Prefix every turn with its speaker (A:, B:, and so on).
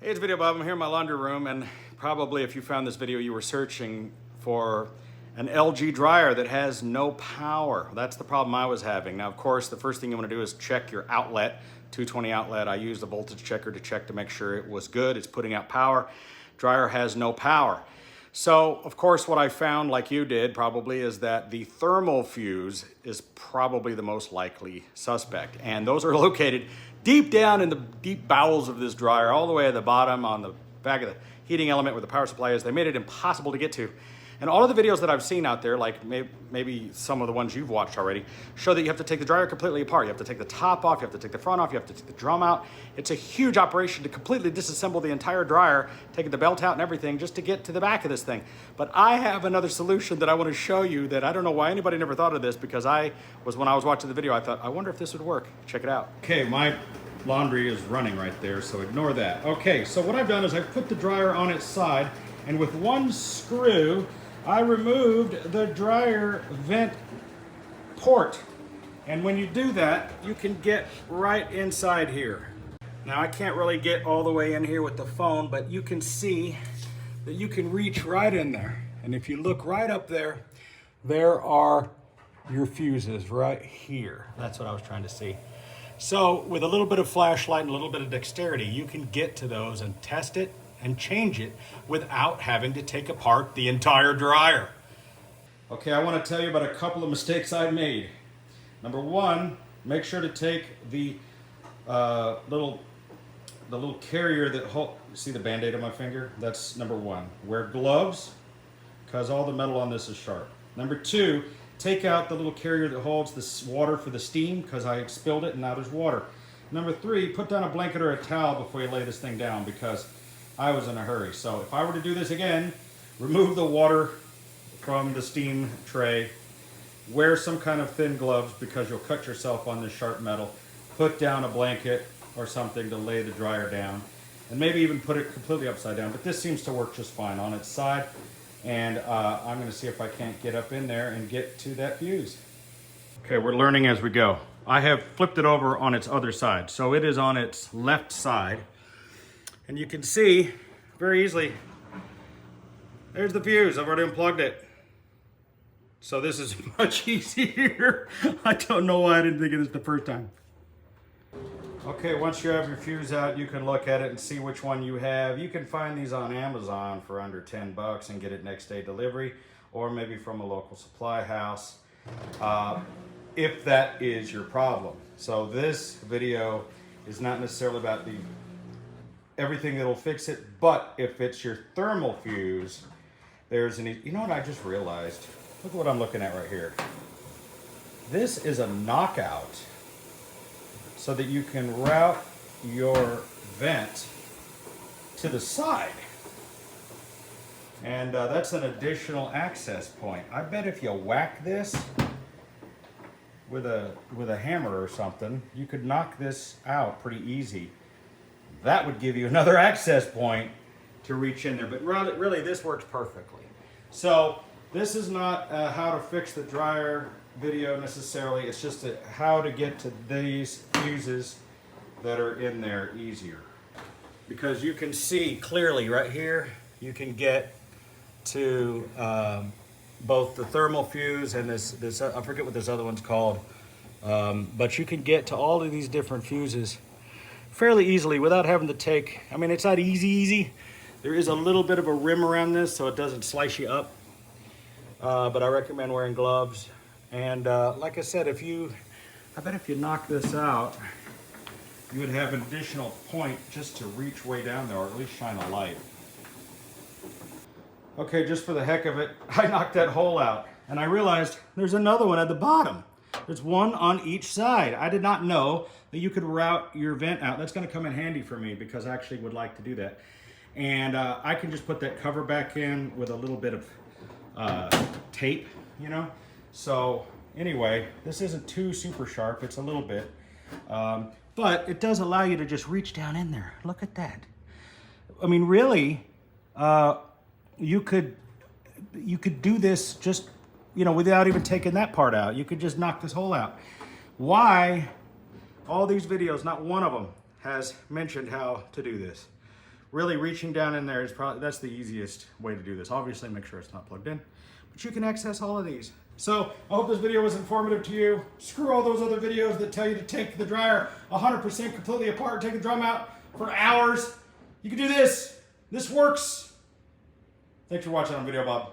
A: Hey, it's Videobob. I'm here in my laundry room, and probably if you found this video, you were searching for an LG dryer that has no power. That's the problem I was having. Now, of course, the first thing you want to do is check your outlet, 220 outlet. I used a voltage checker to check to make sure it was good. It's putting out power. Dryer has no power. So, of course, what I found, like you did probably, is that the thermal fuse is probably the most likely suspect. And those are located deep down in the deep bowels of this dryer, all the way at the bottom on the back of the heating element where the power supply is. They made it impossible to get to. And all of the videos that I've seen out there, like maybe some of the ones you've watched already, show that you have to take the dryer completely apart. You have to take the top off, you have to take the front off, you have to take the drum out. It's a huge operation to completely disassemble the entire dryer, taking the belt out and everything just to get to the back of this thing. But I have another solution that I want to show you that I don't know why anybody never thought of this, because when I was watching the video, I thought, I wonder if this would work. Check it out. Okay, my laundry is running right there, so ignore that. Okay, so what I've done is I've put the dryer on its side, and with one screw, I removed the dryer vent port. And when you do that, you can get right inside here. Now, I can't really get all the way in here with the phone, but you can see that you can reach right in there. And if you look right up there, there are your fuses right here. That's what I was trying to see. So with a little bit of flashlight and a little bit of dexterity, you can get to those and test it and change it without having to take apart the entire dryer. Okay, I want to tell you about a couple of mistakes I made. Number one, make sure to take the little carrier that see the Band-Aid on my finger? That's number one. Wear gloves, because all the metal on this is sharp. Number two, take out the little carrier that holds the water for the steam, because I spilled it and now there's water. Number three, put down a blanket or a towel before you lay this thing down, because I was in a hurry. So if I were to do this again, remove the water from the steam tray, wear some kind of thin gloves because you'll cut yourself on this sharp metal, put down a blanket or something to lay the dryer down, and maybe even put it completely upside down. But this seems to work just fine on its side, and I'm going to see if I can't get up in there and get to that fuse. Okay, we're learning as we go. I have flipped it over on its other side, so it is on its left side. And you can see very easily, there's the fuse. I've already unplugged it. So this is much easier. I don't know why I didn't think of this the first time. Okay, once you have your fuse out, you can look at it and see which one you have. You can find these on Amazon for under 10 bucks and get it next day delivery, or maybe from a local supply house, if that is your problem. So this video is not necessarily about everything that'll fix it, but if it's your thermal fuse, there's you know what I just realized? Look at what I'm looking at right here. This is a knockout so that you can route your vent to the side. And that's an additional access point. I bet if you whack this with a hammer or something, you could knock this out pretty easy. That would give you another access point to reach in there. But really, this works perfectly. So this is not how to fix the dryer video necessarily. It's just how to get to these fuses that are in there easier. Because you can see clearly right here, you can get to both the thermal fuse and this I forget what this other one's called. But you can get to all of these different fuses fairly easily without having to take, I mean, it's not easy. There is a little bit of a rim around this so it doesn't slice you up. But I recommend wearing gloves. And like I said, I bet if you knock this out, you would have an additional point just to reach way down there, or at least shine a light. Okay, just for the heck of it, I knocked that hole out. And I realized there's another one at the bottom. There's one on each side. I did not know that you could route your vent out. That's going to come in handy for me because I actually would like to do that. And I can just put that cover back in with a little bit of tape, you know. So anyway, this isn't too super sharp. It's a little bit. But it does allow you to just reach down in there. Look at that. I mean, really, you could do this just, you know, without even taking that part out. You could just knock this hole out. Why all these videos, not one of them has mentioned how to do this. really reaching down in there is probably, that's the easiest way to do this. Obviously make sure it's not plugged in, but you can access all of these. So I hope this video was informative to you. Screw all those other videos that tell you to take the dryer 100% completely apart, take the drum out for hours. You can do this. This works. Thanks for watching on Videobob.